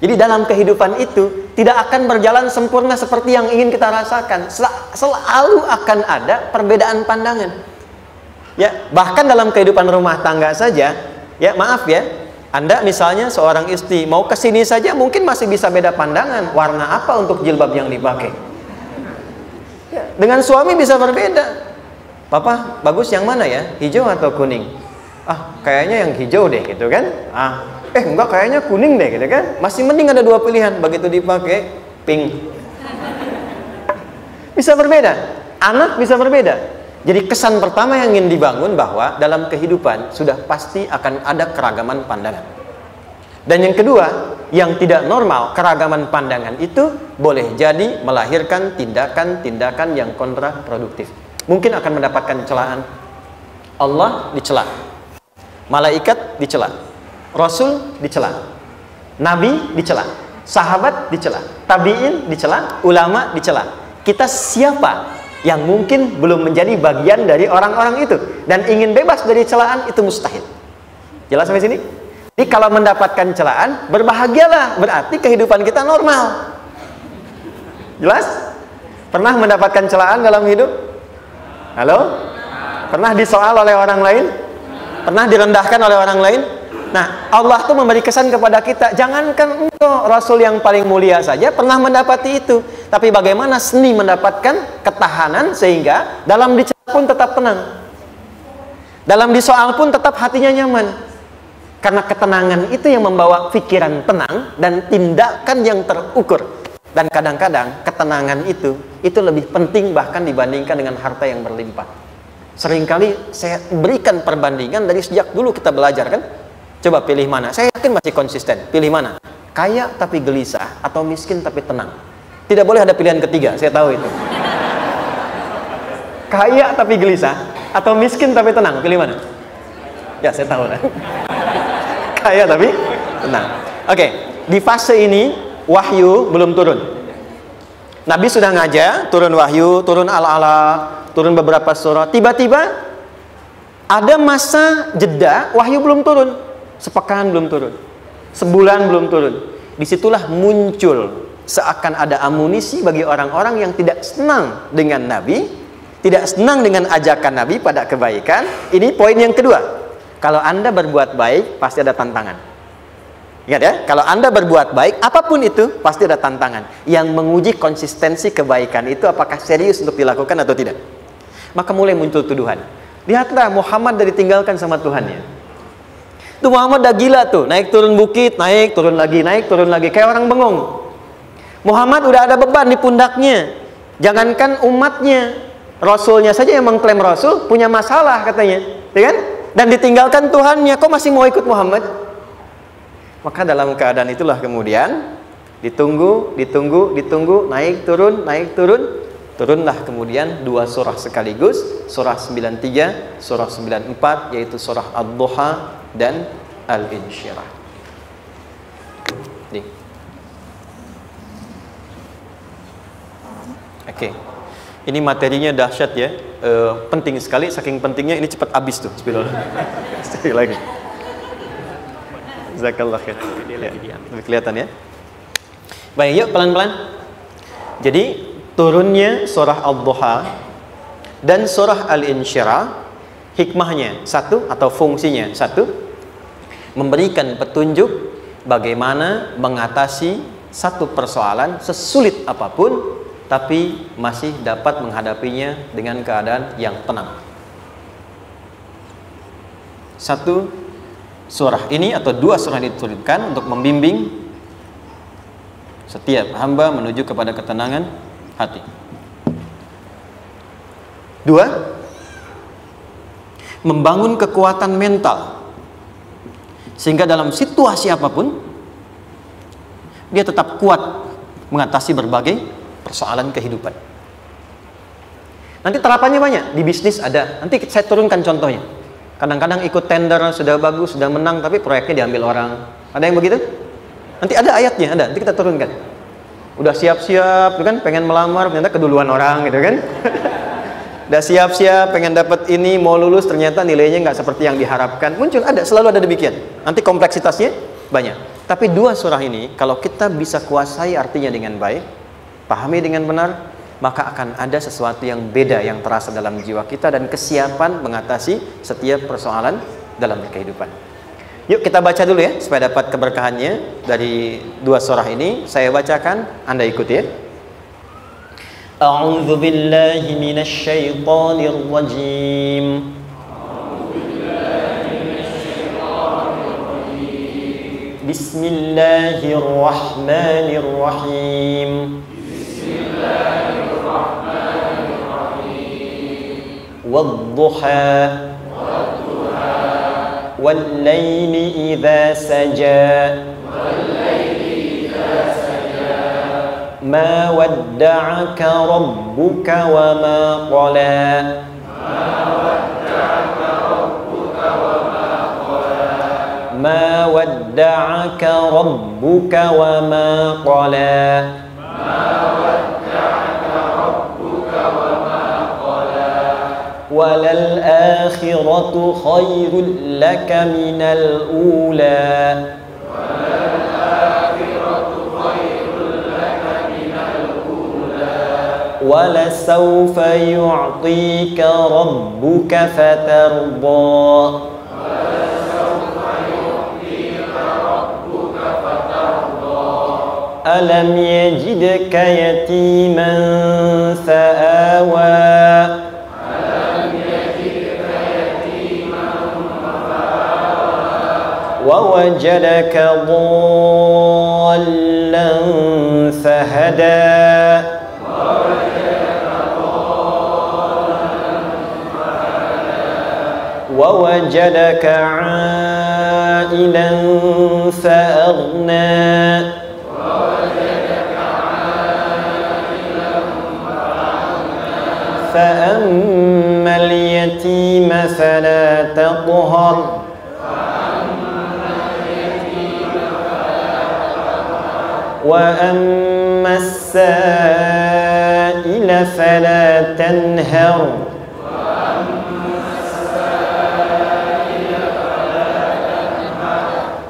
Jadi dalam kehidupan itu tidak akan berjalan sempurna seperti yang ingin kita rasakan. Selalu akan ada perbedaan pandangan. Ya, bahkan dalam kehidupan rumah tangga saja, ya maaf ya, Anda misalnya seorang istri mau ke sini saja mungkin masih bisa beda pandangan. Warna apa untuk jilbab yang dipakai? Ya, dengan suami bisa berbeda. Papa, bagus yang mana ya? Hijau atau kuning? Ah, kayaknya yang hijau deh gitu kan. Enggak, kayaknya kuning deh gitu kan. Masih mending ada dua pilihan. Begitu dipakai pink. Bisa berbeda. Anak bisa berbeda. Jadi kesan pertama yang ingin dibangun bahwa dalam kehidupan sudah pasti akan ada keragaman pandangan. Dan yang kedua, yang tidak normal, keragaman pandangan itu boleh jadi melahirkan tindakan-tindakan yang kontraproduktif. Mungkin akan mendapatkan celaan. Allah dicela, malaikat dicela, Rasul dicela, Nabi dicela, sahabat dicela, tabi'in dicela, ulama dicela. Kita siapa yang mungkin belum menjadi bagian dari orang-orang itu dan ingin bebas dari celaan? Itu mustahil. Jelas sampai sini? Jadi kalau mendapatkan celaan, berbahagialah, berarti kehidupan kita normal. Jelas? Pernah mendapatkan celaan dalam hidup? Halo? Pernah disoal oleh orang lain? Pernah direndahkan oleh orang lain? Nah, Allah tuh memberi kesan kepada kita, jangankan engkau, Rasul yang paling mulia saja pernah mendapati itu. Tapi bagaimana seni mendapatkan ketahanan sehingga dalam dicela pun tetap tenang, dalam disoal pun tetap hatinya nyaman. Karena ketenangan itu yang membawa pikiran tenang dan tindakan yang terukur. Dan kadang-kadang ketenangan itu lebih penting bahkan dibandingkan dengan harta yang berlimpah. Seringkali saya berikan perbandingan dari sejak dulu kita belajar kan. Coba pilih mana? Saya yakin masih konsisten. Pilih mana? Kaya tapi gelisah atau miskin tapi tenang? Tidak boleh ada pilihan ketiga, saya tahu itu. Kaya tapi gelisah atau miskin tapi tenang? Pilih mana? Ya, saya tahu lah. Kaya tapi tenang. Oke, di fase ini wahyu belum turun. Nabi sudah ngajar, turun wahyu, turun ala-ala, turun beberapa surah. Tiba-tiba ada masa jeda, wahyu belum turun. Sepekan belum turun, sebulan belum turun. Disitulah muncul seakan ada amunisi bagi orang-orang yang tidak senang dengan Nabi, tidak senang dengan ajakan Nabi pada kebaikan. Ini poin yang kedua. Kalau Anda berbuat baik, pasti ada tantangan. Ingat ya, kalau Anda berbuat baik, apapun itu, pasti ada tantangan. Yang menguji konsistensi kebaikan itu apakah serius untuk dilakukan atau tidak. Maka mulai muncul tuduhan. Lihatlah, Muhammad dari ditinggalkan sama Tuhannya. Itu Muhammad dah gila tuh, naik turun bukit, naik turun lagi, kayak orang bengong. Muhammad udah ada beban di pundaknya. Jangankan umatnya, Rasulnya saja yang mengklaim Rasul, punya masalah katanya, ya kan? Dan ditinggalkan Tuhannya, kok masih mau ikut Muhammad? Maka dalam keadaan itulah kemudian ditunggu, naik turun, turunlah kemudian dua surah sekaligus, surah 93, surah 94, yaitu surah Ad-Duha dan Al-Insyirah. Nih. Oke. Ini materinya dahsyat ya. Penting sekali, saking pentingnya ini cepat habis tuh. Bismillah. Sekali lagi. Jazakallah khair. Ya, lebih kelihatan ya. Baik, yuk pelan-pelan. Jadi turunnya surah Ad-Duha dan surah Al-Insyirah, hikmahnya satu atau fungsinya satu, memberikan petunjuk bagaimana mengatasi satu persoalan sesulit apapun, tapi masih dapat menghadapinya dengan keadaan yang tenang. Satu, surah ini atau dua surah diturunkan untuk membimbing setiap hamba menuju kepada ketenangan hati. Dua, membangun kekuatan mental sehingga dalam situasi apapun dia tetap kuat mengatasi berbagai persoalan kehidupan. Nanti terapannya banyak, di bisnis ada. Nanti saya turunkan contohnya. Kadang-kadang ikut tender, sudah bagus, sudah menang, tapi proyeknya diambil orang. Ada yang begitu? Nanti ada ayatnya, ada. Nanti kita turunkan. Udah siap-siap, kan? Pengen melamar, ternyata keduluan orang, gitu kan? Udah siap-siap, pengen dapat ini, mau lulus, ternyata nilainya nggak seperti yang diharapkan. Muncul, ada, selalu ada demikian. Nanti kompleksitasnya banyak. Tapi dua surah ini kalau kita bisa kuasai artinya dengan baik, pahami dengan benar, maka akan ada sesuatu yang beda yang terasa dalam jiwa kita dan kesiapan mengatasi setiap persoalan dalam kehidupan. Yuk kita baca dulu ya supaya dapat keberkahannya dari dua surah ini. Saya bacakan, Anda ikuti ya. A'udzu billahi minasy syaithanir rajim. Bismillahirrahmanirrahim. Wadduha wal-laili idza saja ma wadda'aka rabbuka wa ma qala ma wadda'aka rabbuka wa ma qala walal akhiratu khairul laka minal ula wala sawfa yu'tika rabbuka fatarda alam yajidka yatiman fa'awa ووجدك ضالا فهدى ووجدك عائلا فأغنى فأما اليتيم فلا تقهر وأما السائل فلا تنهر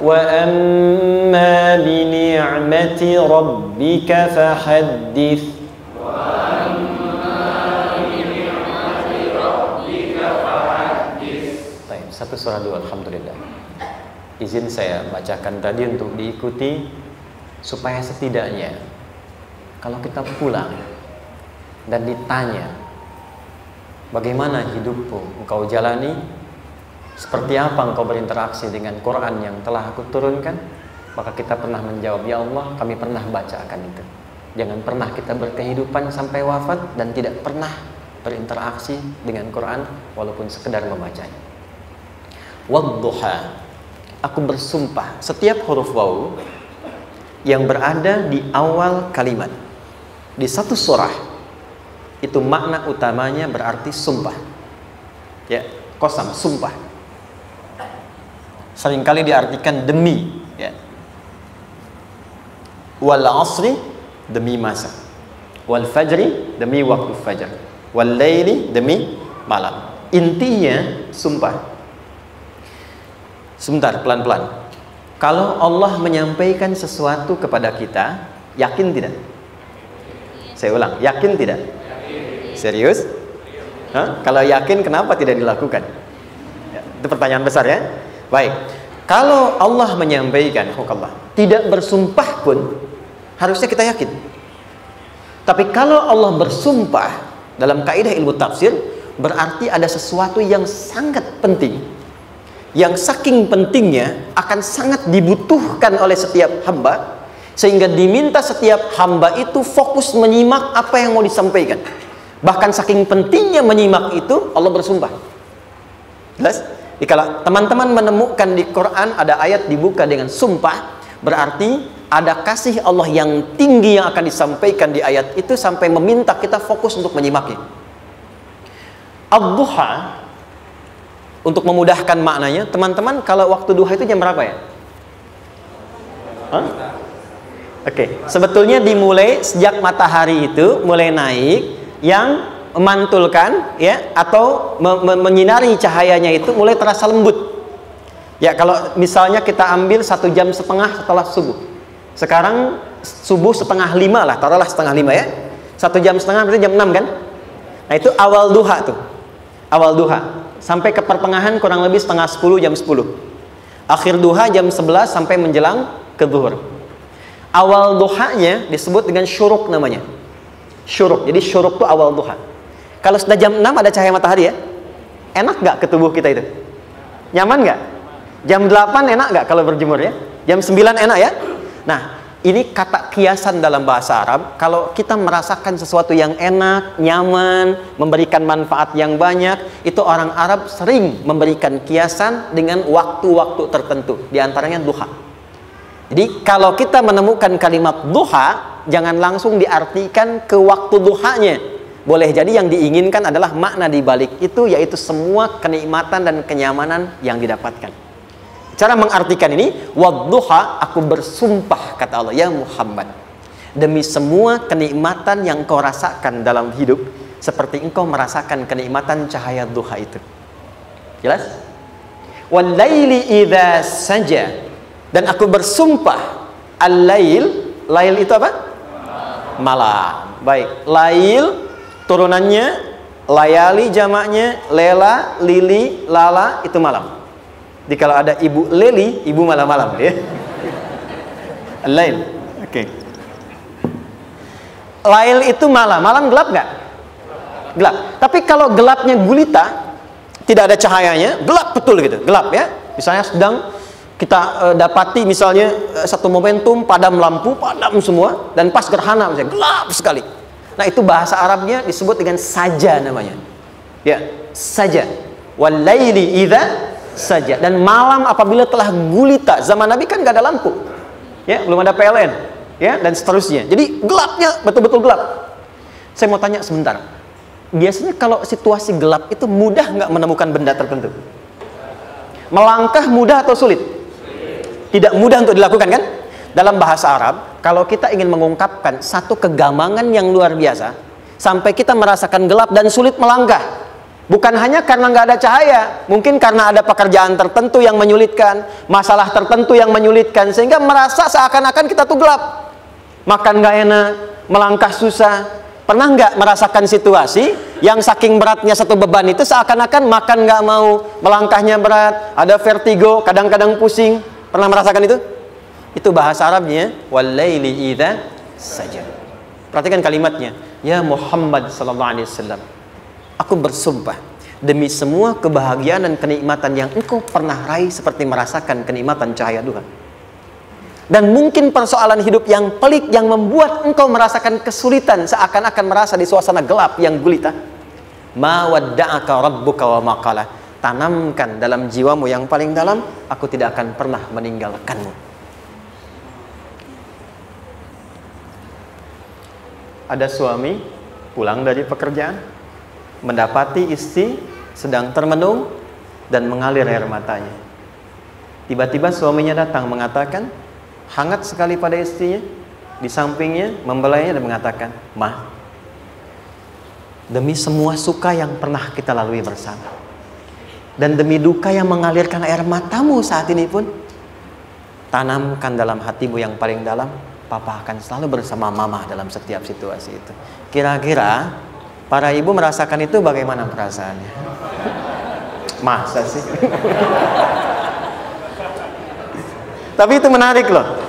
وأما بنعمة ربك فحدث. Satu surah dulu, alhamdulillah. Izin saya bacakan tadi untuk diikuti supaya setidaknya kalau kita pulang dan ditanya bagaimana hidupmu engkau jalani, seperti apa engkau berinteraksi dengan Quran yang telah aku turunkan, maka kita pernah menjawab, ya Allah kami pernah bacakan itu. Jangan pernah kita berkehidupan sampai wafat dan tidak pernah berinteraksi dengan Quran walaupun sekedar membacanya. Wadduha, aku bersumpah, setiap huruf waw yang berada di awal kalimat di satu surah itu makna utamanya berarti sumpah, ya, qasam, sumpah. Seringkali diartikan demi, ya. Wal asri, demi masa. Wal fajri, demi waktu fajar. Wal laili, demi malam. Intinya sumpah. Sebentar, pelan-pelan. Kalau Allah menyampaikan sesuatu kepada kita, yakin tidak? Saya ulang, yakin tidak? Serius? Hah? Kalau yakin, kenapa tidak dilakukan? Ya, itu pertanyaan besar ya. Baik, kalau Allah menyampaikan, tidak bersumpah pun harusnya kita yakin. Tapi kalau Allah bersumpah dalam kaidah ilmu tafsir, berarti ada sesuatu yang sangat penting, yang saking pentingnya akan sangat dibutuhkan oleh setiap hamba, sehingga diminta setiap hamba itu fokus menyimak apa yang mau disampaikan. Bahkan saking pentingnya menyimak itu, Allah bersumpah. Jelas? Jadi kalau teman-teman menemukan di Quran ada ayat dibuka dengan sumpah, berarti ada kasih Allah yang tinggi yang akan disampaikan di ayat itu sampai meminta kita fokus untuk menyimaknya. Ad-duha, untuk memudahkan maknanya, teman-teman, kalau waktu duha itu jam berapa ya? Oke, sebetulnya dimulai sejak matahari itu mulai naik, yang memantulkan, ya, atau menyinari cahayanya itu mulai terasa lembut. Ya, kalau misalnya kita ambil 1,5 jam setelah subuh. Sekarang subuh 4:30 lah, taruhlah 4:30 ya. 1,5 jam berarti jam 6 kan? Nah, itu awal duha tuh. Awal duha. Sampai ke pertengahan kurang lebih 9:30, jam 10. Akhir duha jam 11 sampai menjelang ke zuhur. Awal duhanya disebut dengan syuruk namanya. Syuruk. Jadi syuruk itu awal duha. Kalau sudah jam 6 ada cahaya matahari ya. Enak nggak ke tubuh kita itu? Nyaman nggak? Jam 8 enak nggak kalau berjemur ya? Jam 9 enak ya? Nah, ini kata kiasan dalam bahasa Arab. Kalau kita merasakan sesuatu yang enak, nyaman, memberikan manfaat yang banyak, itu orang Arab sering memberikan kiasan dengan waktu-waktu tertentu. Di antaranya duha. Jadi kalau kita menemukan kalimat duha, jangan langsung diartikan ke waktu duhanya. Boleh jadi yang diinginkan adalah makna di balik itu, yaitu semua kenikmatan dan kenyamanan yang didapatkan. Cara mengartikan ini, wadduha, aku bersumpah, kata Allah, ya Muhammad, demi semua kenikmatan yang kau rasakan dalam hidup, seperti engkau merasakan kenikmatan cahaya duha itu. Jelas? Wal laili idza saja. Dan aku bersumpah, al-lail, lail itu apa? Malam. Baik, lail turunannya, layali jamaknya, lela, lili, lala, itu malam. Jadi kalau ada ibu leli, ibu malam-malam ya. Al-lail. Oke. Lail itu malam. Malam gelap nggak? Gelap. Tapi kalau gelapnya gulita, tidak ada cahayanya, gelap betul gitu. Gelap ya. Misalnya sedang kita dapati misalnya satu momentum padam lampu, padam semua, dan pas gerhana misalnya gelap sekali. Nah, itu bahasa Arabnya disebut dengan saja namanya. Ya, saja. Wal laili idza saja. Dan malam apabila telah gulita. Zaman Nabi kan nggak ada lampu. Ya, belum ada PLN, ya, dan seterusnya. Jadi gelapnya betul-betul gelap. Saya mau tanya sebentar. Biasanya kalau situasi gelap itu mudah nggak menemukan benda tertentu? Melangkah mudah atau sulit? Tidak mudah untuk dilakukan kan? Dalam bahasa Arab, kalau kita ingin mengungkapkan satu kegamangan yang luar biasa, sampai kita merasakan gelap dan sulit melangkah, bukan hanya karena nggak ada cahaya, mungkin karena ada pekerjaan tertentu yang menyulitkan, masalah tertentu yang menyulitkan, sehingga merasa seakan-akan kita tuh gelap, makan nggak enak, melangkah susah. Pernah nggak merasakan situasi yang saking beratnya satu beban itu seakan-akan makan nggak mau, melangkahnya berat, ada vertigo, kadang-kadang pusing? Pernah merasakan itu? Itu bahasa Arabnya wal laili idza saja. Perhatikan kalimatnya, ya Muhammad sallallahu alaihi wasallam, aku bersumpah demi semua kebahagiaan dan kenikmatan yang engkau pernah raih, seperti merasakan kenikmatan cahaya duha. Dan mungkin persoalan hidup yang pelik yang membuat engkau merasakan kesulitan, seakan-akan merasa di suasana gelap yang gulita. Ma wadda'aka rabbuka wa ma qala. Tanamkan dalam jiwamu yang paling dalam, aku tidak akan pernah meninggalkanmu. Ada suami pulang dari pekerjaan, mendapati istri sedang termenung dan mengalir air matanya. Tiba-tiba suaminya datang mengatakan, hangat sekali pada istrinya, di sampingnya, membelainya dan mengatakan, "Ma, demi semua suka yang pernah kita lalui bersama, dan demi duka yang mengalirkan air matamu saat ini pun, tanamkan dalam hatimu yang paling dalam, Papa akan selalu bersama Mama dalam setiap situasi itu." Kira-kira para ibu merasakan itu bagaimana perasaannya? Masa sih? Tapi itu menarik loh.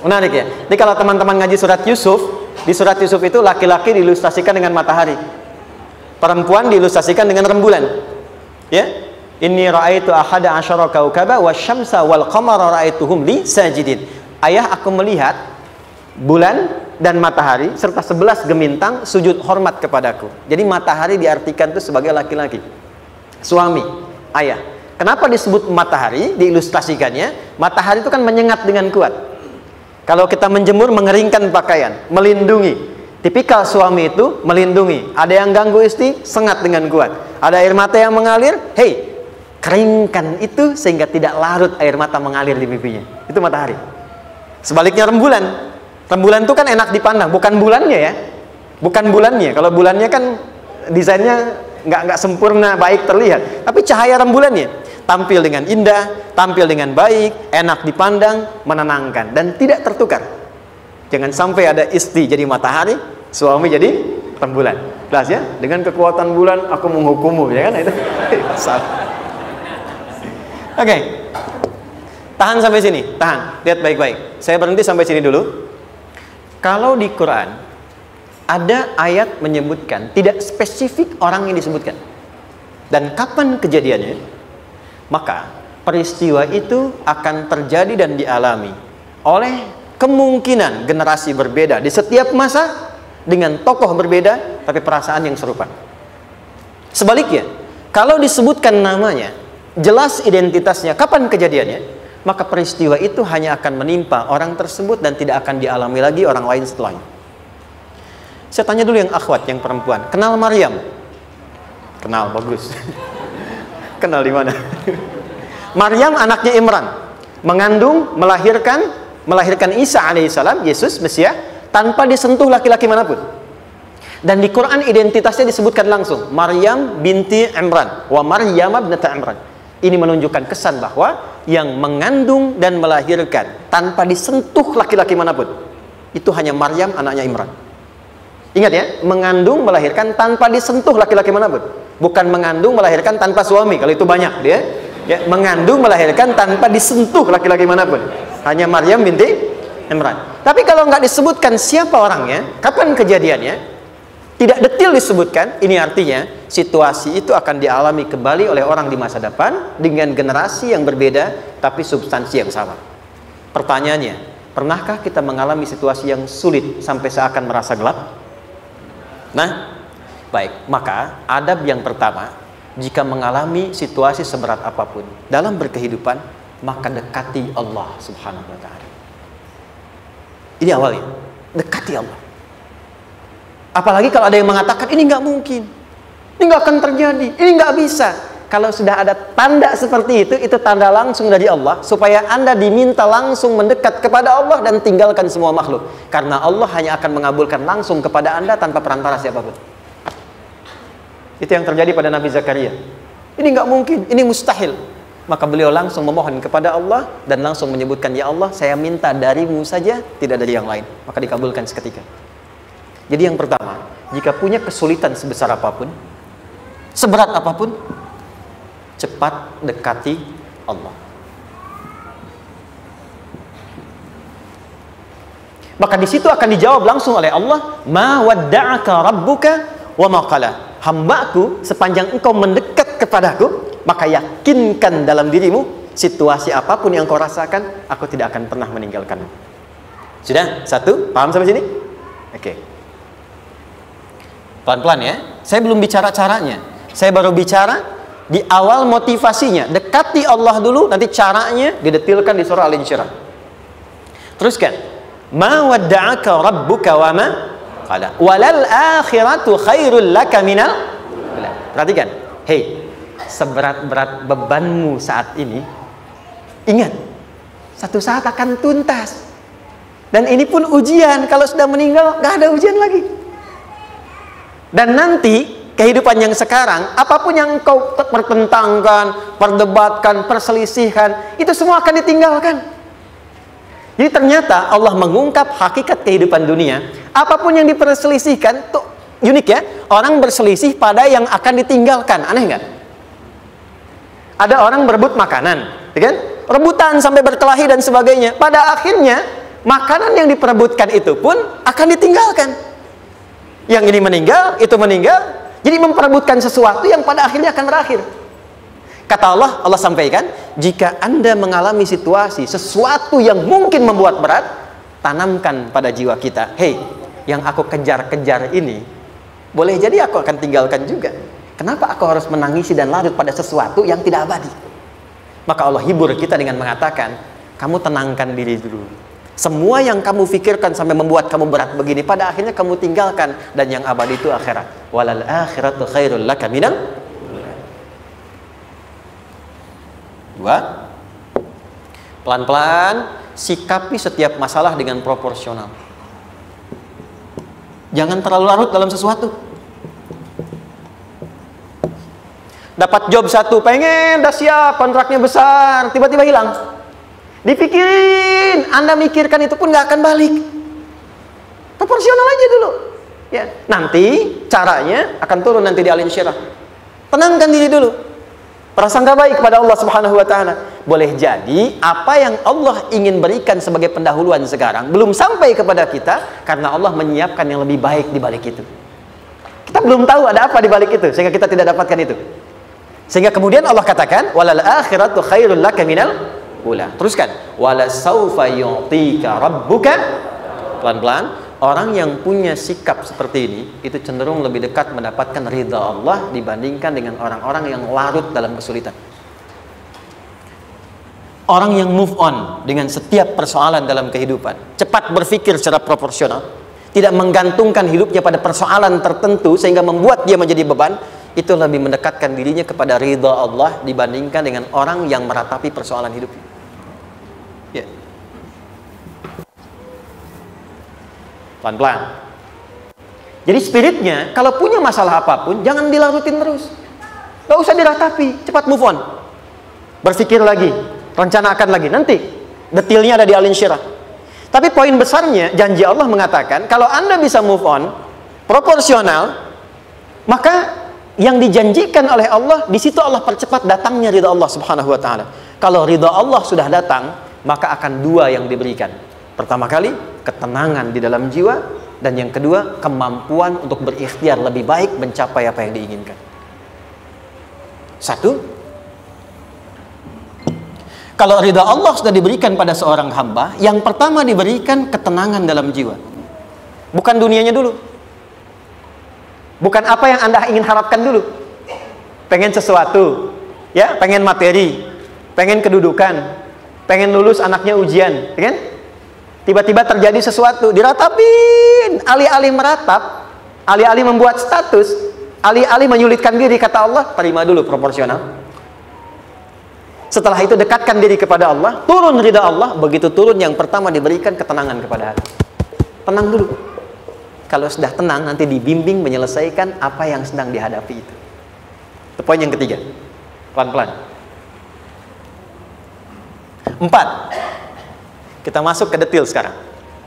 Menarik ya. Jadi kalau teman-teman ngaji surat Yusuf, di surat Yusuf itu laki-laki diilustrasikan dengan matahari, perempuan diilustrasikan dengan rembulan. Ya. Inni ra'aitu ahada asyara kaukaba wasyamsa wal qamara ra'aituhum li sajidin. Ayah, aku melihat bulan dan matahari serta 11 gemintang sujud hormat kepadaku. Jadi matahari diartikan itu sebagai laki-laki, suami, ayah. Kenapa disebut matahari? Diilustrasikannya, matahari itu kan menyengat dengan kuat. Kalau kita menjemur, mengeringkan pakaian, melindungi. Tipikal suami itu melindungi. Ada yang ganggu istri, sengat dengan kuat. Ada air mata yang mengalir, hey, keringkan itu sehingga tidak larut air mata mengalir di pipinya. Itu matahari. Sebaliknya rembulan. Rembulan itu kan enak dipandang, bukan bulannya ya. Bukan bulannya. Kalau bulannya kan desainnya nggak sempurna, baik terlihat. Tapi cahaya rembulannya. tampil dengan indah, tampil dengan baik, enak dipandang, menenangkan, dan tidak tertukar. Jangan sampai ada istri jadi matahari, suami jadi rembulan. Jelas ya? Dengan kekuatan bulan aku menghukummu, ya kan? Itu salah. Oke. Tahan sampai sini, tahan. Lihat baik-baik. Saya berhenti sampai sini dulu. Kalau di Quran ada ayat menyebutkan, tidak spesifik orang yang disebutkan dan kapan kejadiannya, maka peristiwa itu akan terjadi dan dialami oleh kemungkinan generasi berbeda di setiap masa dengan tokoh berbeda tapi perasaan yang serupa. Sebaliknya, kalau disebutkan namanya, jelas identitasnya, kapan kejadiannya, maka peristiwa itu hanya akan menimpa orang tersebut dan tidak akan dialami lagi orang lain setelahnya. Saya tanya dulu yang akhwat, yang perempuan, kenal Maryam? Kenal, bagus. Kenal di mana? Maryam anaknya Imran, mengandung, melahirkan Isa alaihissalam, Yesus Mesias, tanpa disentuh laki-laki manapun. Dan di Quran identitasnya disebutkan langsung, Maryam binti Imran, wa Maryam ibnata Imran. Ini menunjukkan kesan bahwa yang mengandung dan melahirkan tanpa disentuh laki-laki manapun, itu hanya Maryam anaknya Imran. Ingat ya, mengandung, melahirkan tanpa disentuh laki-laki manapun. Bukan mengandung, melahirkan tanpa suami, kalau itu banyak dia. Ya, mengandung, melahirkan tanpa disentuh laki-laki manapun. Hanya Maryam binti Imran. Tapi kalau nggak disebutkan siapa orangnya, kapan kejadiannya, tidak detail disebutkan, ini artinya situasi itu akan dialami kembali oleh orang di masa depan dengan generasi yang berbeda tapi substansi yang sama. Pertanyaannya, pernahkah kita mengalami situasi yang sulit sampai seakan merasa gelap? Nah, baik, maka adab yang pertama, jika mengalami situasi seberat apapun dalam berkehidupan, maka dekati Allah Subhanahu wa ta'ala. Ini awalnya, dekati Allah. Apalagi kalau ada yang mengatakan ini nggak mungkin, ini nggak akan terjadi, ini nggak bisa. Kalau sudah ada tanda seperti itu tanda langsung dari Allah supaya Anda diminta langsung mendekat kepada Allah dan tinggalkan semua makhluk. Karena Allah hanya akan mengabulkan langsung kepada Anda tanpa perantara siapapun. Itu yang terjadi pada Nabi Zakaria. Ini nggak mungkin, ini mustahil. Maka beliau langsung memohon kepada Allah dan langsung menyebutkan, ya Allah, saya minta darimu saja, tidak dari yang lain. Maka dikabulkan seketika. Jadi yang pertama, jika punya kesulitan sebesar apapun, seberat apapun, cepat dekati Allah. Maka di situ akan dijawab langsung oleh Allah, ma wadda'aka rabbuka wa ma qala. Hambaku, sepanjang engkau mendekat kepadaku, maka yakinkan dalam dirimu, situasi apapun yang kau rasakan, aku tidak akan pernah meninggalkanmu. Sudah? Satu? Paham sampai sini? Oke. Pelan-pelan ya. Saya belum bicara caranya. Saya baru bicara di awal motivasinya. Dekati Allah dulu, nanti caranya didetilkan di surah Al-Insyirah. Teruskan. Ma wadda'aka rabbuka wa ma qala. Walal akhiratu khairul laka minal. Perhatikan. Hei, seberat-berat bebanmu saat ini, ingat, satu saat akan tuntas. Dan ini pun ujian. Kalau sudah meninggal, gak ada ujian lagi. Dan nanti kehidupan yang sekarang, apapun yang kau pertentangkan, perdebatkan, perselisihkan, itu semua akan ditinggalkan. Jadi ternyata Allah mengungkap hakikat kehidupan dunia. Apapun yang diperselisihkan, tuh unik ya. Orang berselisih pada yang akan ditinggalkan. Aneh nggak? Ada orang berebut makanan, ya kan? Rebutan sampai berkelahi dan sebagainya. Pada akhirnya, makanan yang diperebutkan itu pun akan ditinggalkan. Yang ini meninggal, itu meninggal. Jadi memperebutkan sesuatu yang pada akhirnya akan berakhir. Kata Allah sampaikan, jika Anda mengalami situasi, sesuatu yang mungkin membuat berat, tanamkan pada jiwa kita, hei, yang aku kejar-kejar ini, boleh jadi aku akan tinggalkan juga. Kenapa aku harus menangisi dan larut pada sesuatu yang tidak abadi? Maka Allah hibur kita dengan mengatakan, kamu tenangkan diri dulu. Semua yang kamu pikirkan sampai membuat kamu berat begini, pada akhirnya kamu tinggalkan. Dan yang abadi itu akhirat. Walal akhiratu khairul laka minal. Dua, pelan-pelan sikapi setiap masalah dengan proporsional. Jangan terlalu larut dalam sesuatu. Dapat job satu, pengen, dah siap, kontraknya besar, tiba-tiba hilang. Dipikirin, Anda mikirkan itu pun nggak akan balik. Proporsional aja dulu. Ya, nanti caranya akan turun nanti di alim syirah. Tenangkan diri dulu. Prasangka baik kepada Allah Subhanahu wa taala. Boleh jadi apa yang Allah ingin berikan sebagai pendahuluan sekarang belum sampai kepada kita karena Allah menyiapkan yang lebih baik di balik itu. Kita belum tahu ada apa di balik itu sehingga kita tidak dapatkan itu. Sehingga kemudian Allah katakan walal akhiratu khairul laka minal ula. Teruskan wala saufa yu'tika rabbuka. Pelan-pelan. Orang yang punya sikap seperti ini itu cenderung lebih dekat mendapatkan ridha Allah dibandingkan dengan orang-orang yang larut dalam kesulitan. Orang yang move on dengan setiap persoalan dalam kehidupan, cepat berpikir secara proporsional, tidak menggantungkan hidupnya pada persoalan tertentu sehingga membuat dia menjadi beban, itu lebih mendekatkan dirinya kepada ridha Allah dibandingkan dengan orang yang meratapi persoalan hidupnya. Ya. Pelan-pelan. Jadi spiritnya, kalau punya masalah apapun, jangan dilarutin terus. Gak usah diratapi, cepat move on. Berpikir lagi, rencanakan lagi. Nanti, detailnya ada di Al Insyirah. Tapi poin besarnya, janji Allah mengatakan, kalau Anda bisa move on, proporsional, maka yang dijanjikan oleh Allah, di situ Allah percepat datangnya ridha Allah Subhanahu wa taala. Kalau ridha Allah sudah datang, maka akan dua yang diberikan. Pertama kali, ketenangan di dalam jiwa, dan yang kedua, kemampuan untuk berikhtiar lebih baik mencapai apa yang diinginkan. Satu, kalau ridha Allah sudah diberikan pada seorang hamba, yang pertama diberikan ketenangan dalam jiwa. Bukan dunianya dulu. Bukan apa yang Anda ingin harapkan dulu. Pengen sesuatu, ya, pengen materi, pengen kedudukan, pengen lulus anaknya ujian, ya kan? Tiba-tiba terjadi sesuatu, diratapin, alih-alih meratap, alih-alih membuat status, alih-alih menyulitkan diri, kata Allah, terima dulu proporsional. Setelah itu dekatkan diri kepada Allah, turun ridha Allah. Begitu turun, yang pertama diberikan ketenangan kepada hati. Tenang dulu. Kalau sudah tenang, nanti dibimbing menyelesaikan apa yang sedang dihadapi itu. Itu poin yang ketiga. Pelan-pelan. 4. Kita masuk ke detail sekarang.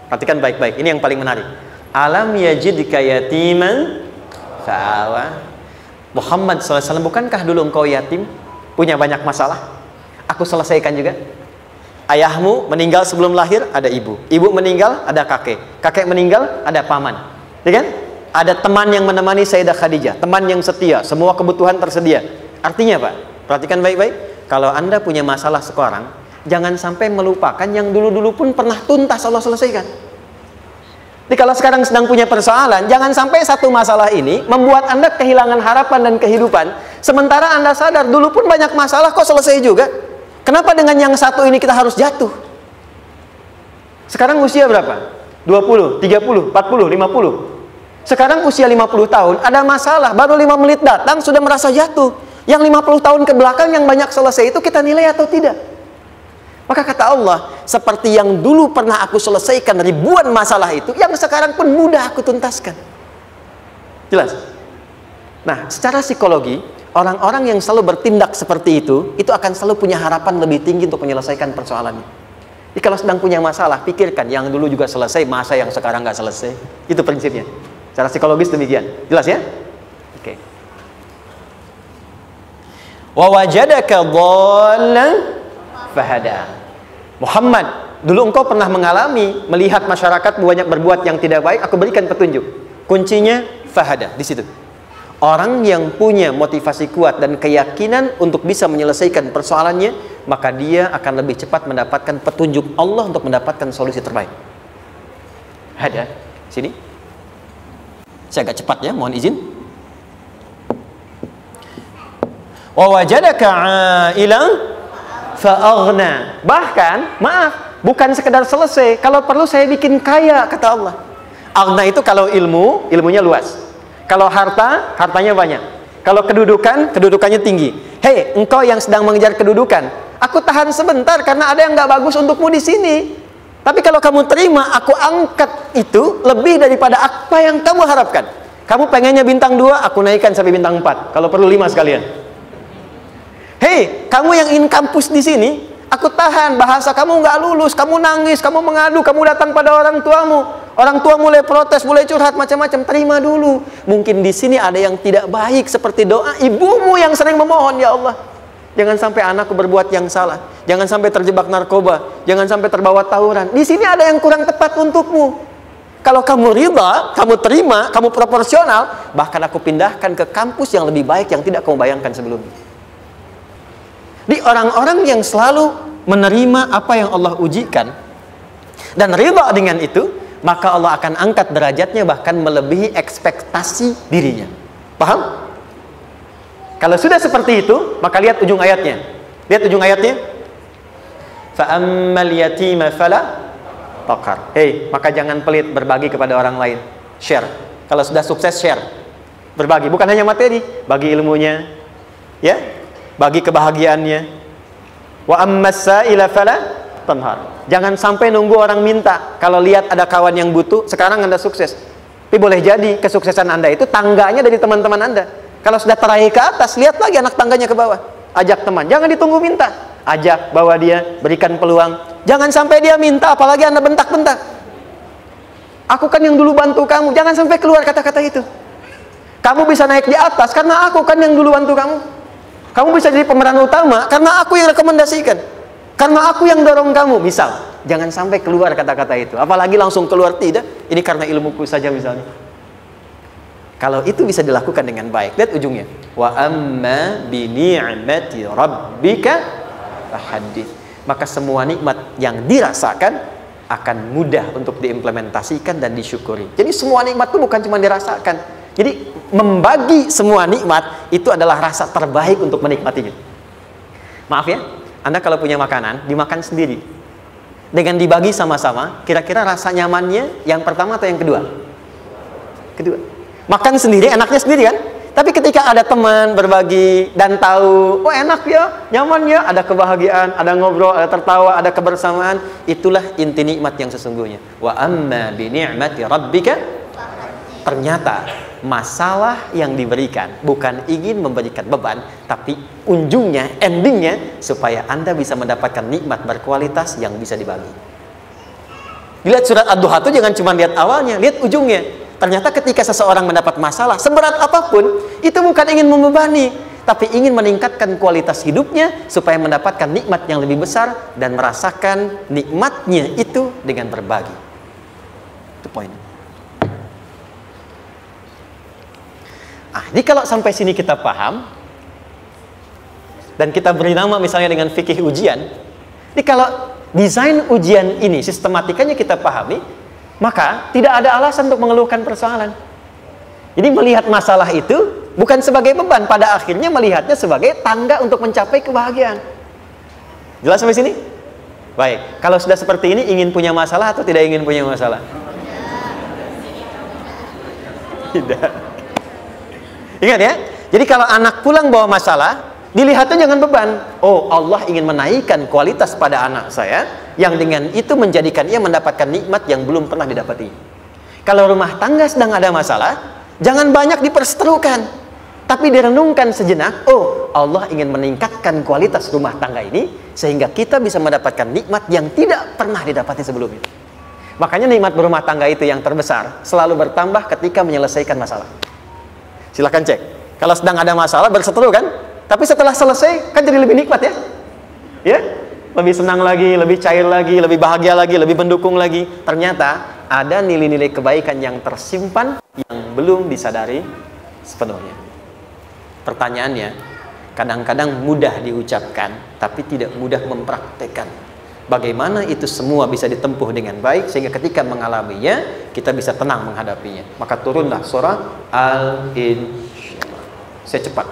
Perhatikan baik-baik. Ini yang paling menarik. Alam yajidka yatiman fa'awa. Muhammad SAW, bukankah dulu engkau yatim? Punya banyak masalah? Aku selesaikan juga. Ayahmu meninggal sebelum lahir, ada ibu. Ibu meninggal, ada kakek. Kakek meninggal, ada paman. Ya kan? Ada teman yang menemani Sayyidah Khadijah. Teman yang setia. Semua kebutuhan tersedia. Artinya apa? Perhatikan baik-baik. Kalau Anda punya masalah sekarang, jangan sampai melupakan yang dulu-dulu pun pernah tuntas Allah selesaikan. Jadi kalau sekarang sedang punya persoalan, jangan sampai satu masalah ini membuat Anda kehilangan harapan dan kehidupan. Sementara Anda sadar, dulu pun banyak masalah kok selesai juga. Kenapa dengan yang satu ini kita harus jatuh? Sekarang usia berapa? 20, 30, 40, 50. Sekarang usia 50 tahun, ada masalah, baru 5 menit datang sudah merasa jatuh. Yang 50 tahun ke belakang yang banyak selesai itu kita nilai atau tidak? Maka kata Allah, seperti yang dulu pernah aku selesaikan ribuan masalah itu, yang sekarang pun mudah aku tuntaskan. Jelas? Nah, secara psikologi, orang-orang yang selalu bertindak seperti itu akan selalu punya harapan lebih tinggi untuk menyelesaikan persoalannya. Jadi kalau sedang punya masalah, pikirkan yang dulu juga selesai, masa yang sekarang nggak selesai. Itu prinsipnya. Secara psikologis demikian. Jelas ya? Oke. Wa wajadaka dhallan fahada. Muhammad, dulu engkau pernah mengalami melihat masyarakat banyak berbuat yang tidak baik, aku berikan petunjuk. Kuncinya fahada di situ. Orang yang punya motivasi kuat dan keyakinan untuk bisa menyelesaikan persoalannya, maka dia akan lebih cepat mendapatkan petunjuk Allah untuk mendapatkan solusi terbaik. Ada sini. Saya agak cepat ya, mohon izin. Wa wajadaka 'ailan fa'aghna. Bahkan, maaf, bukan sekedar selesai, kalau perlu saya bikin kaya, kata Allah. Aghna itu kalau ilmu, ilmunya luas. Kalau harta, hartanya banyak. Kalau kedudukan, kedudukannya tinggi. Hei, engkau yang sedang mengejar kedudukan, aku tahan sebentar karena ada yang nggak bagus untukmu di sini. Tapi kalau kamu terima, aku angkat itu lebih daripada apa yang kamu harapkan. Kamu pengennya bintang 2, aku naikkan sampai bintang 4. Kalau perlu 5 sekalian. hei, kamu yang ingin kampus di sini, aku tahan, bahasa kamu nggak lulus, kamu nangis, kamu mengadu, kamu datang pada orang tua mulai protes, mulai curhat macam-macam, terima dulu. Mungkin di sini ada yang tidak baik, seperti doa ibumu yang sering memohon, ya Allah, jangan sampai anakku berbuat yang salah, jangan sampai terjebak narkoba, jangan sampai terbawa tawuran. Di sini ada yang kurang tepat untukmu. Kalau kamu ridha, kamu terima, kamu proporsional, bahkan aku pindahkan ke kampus yang lebih baik yang tidak kamu bayangkan sebelumnya. Di orang-orang yang selalu menerima apa yang Allah ujikan dan ridha dengan itu, maka Allah akan angkat derajatnya bahkan melebihi ekspektasi dirinya. Paham? Kalau sudah seperti itu, maka lihat ujung ayatnya. Lihat ujung ayatnya. Fa ammal yatima fala taqhar. Hei, maka jangan pelit berbagi kepada orang lain. Share. Kalau sudah sukses, share. Berbagi, bukan hanya materi, bagi ilmunya, ya, bagi kebahagiaannya. Wa ammas sa'ila fala tanhar. Jangan sampai nunggu orang minta. Kalau lihat ada kawan yang butuh, sekarang Anda sukses. Tapi boleh jadi kesuksesan Anda itu tangganya dari teman-teman Anda. Kalau sudah teraih ke atas, lihat lagi anak tangganya ke bawah. Ajak teman, jangan ditunggu minta. Ajak, bawa dia, berikan peluang. Jangan sampai dia minta, apalagi Anda bentak-bentak. Aku kan yang dulu bantu kamu. Jangan sampai keluar kata-kata itu. Kamu bisa naik di atas karena aku kan yang dulu bantu kamu. Kamu bisa jadi pemeran utama karena aku yang rekomendasikan. Karena aku yang dorong kamu. Misal, jangan sampai keluar kata-kata itu. Apalagi langsung keluar, tidak. Ini karena ilmuku saja misalnya. Kalau itu bisa dilakukan dengan baik. Lihat ujungnya. Wa amma bi ni'mati rabbika fahaddits. Maka semua nikmat yang dirasakan akan mudah untuk diimplementasikan dan disyukuri. Jadi semua nikmat itu bukan cuma dirasakan. Jadi membagi semua nikmat itu adalah rasa terbaik untuk menikmatinya. Maaf ya, Anda kalau punya makanan, dimakan sendiri. Dengan dibagi sama-sama, kira-kira rasa nyamannya yang pertama atau yang kedua? Kedua. Makan sendiri, enaknya sendiri kan? Tapi ketika ada teman berbagi dan tahu, oh enak ya, nyaman ya, ada kebahagiaan, ada ngobrol, ada tertawa, ada kebersamaan, itulah inti nikmat yang sesungguhnya. Wa amma bi ni'mati rabbika. Ternyata masalah yang diberikan bukan ingin memberikan beban, tapi ujungnya, endingnya supaya Anda bisa mendapatkan nikmat berkualitas yang bisa dibagi. Lihat surat Ad-Duha itu jangan cuma lihat awalnya, lihat ujungnya. Ternyata ketika seseorang mendapat masalah, seberat apapun, itu bukan ingin membebani, tapi ingin meningkatkan kualitas hidupnya supaya mendapatkan nikmat yang lebih besar dan merasakan nikmatnya itu dengan berbagi. Itu poinnya. Jadi kalau sampai sini kita paham, dan kita beri nama misalnya dengan fikih ujian, jadi kalau desain ujian ini sistematikanya kita pahami, maka tidak ada alasan untuk mengeluhkan persoalan. Jadi melihat masalah itu bukan sebagai beban, pada akhirnya melihatnya sebagai tangga untuk mencapai kebahagiaan. Jelas sampai sini? Baik, kalau sudah seperti ini, ingin punya masalah atau tidak ingin punya masalah? Tidak. Ingat ya, jadi kalau anak pulang bawa masalah, dilihatnya jangan beban. Oh, Allah ingin menaikkan kualitas pada anak saya, yang dengan itu menjadikan ia mendapatkan nikmat yang belum pernah didapati. Kalau rumah tangga sedang ada masalah, jangan banyak diperseterukan, tapi direnungkan sejenak. Oh, Allah ingin meningkatkan kualitas rumah tangga ini sehingga kita bisa mendapatkan nikmat yang tidak pernah didapati sebelumnya. Makanya nikmat berumah tangga itu yang terbesar selalu bertambah ketika menyelesaikan masalah. Silahkan cek. Kalau sedang ada masalah berseteru kan, tapi setelah selesai kan jadi lebih nikmat ya. Ya, lebih senang lagi, lebih cair lagi, lebih bahagia lagi, lebih mendukung lagi. Ternyata ada nilai-nilai kebaikan yang tersimpan yang belum disadari sepenuhnya. Pertanyaannya, kadang-kadang mudah diucapkan tapi tidak mudah mempraktekkan. Bagaimana itu semua bisa ditempuh dengan baik sehingga ketika mengalaminya kita bisa tenang menghadapinya. Maka turunlah surah Al-Insyirah. Saya cepat.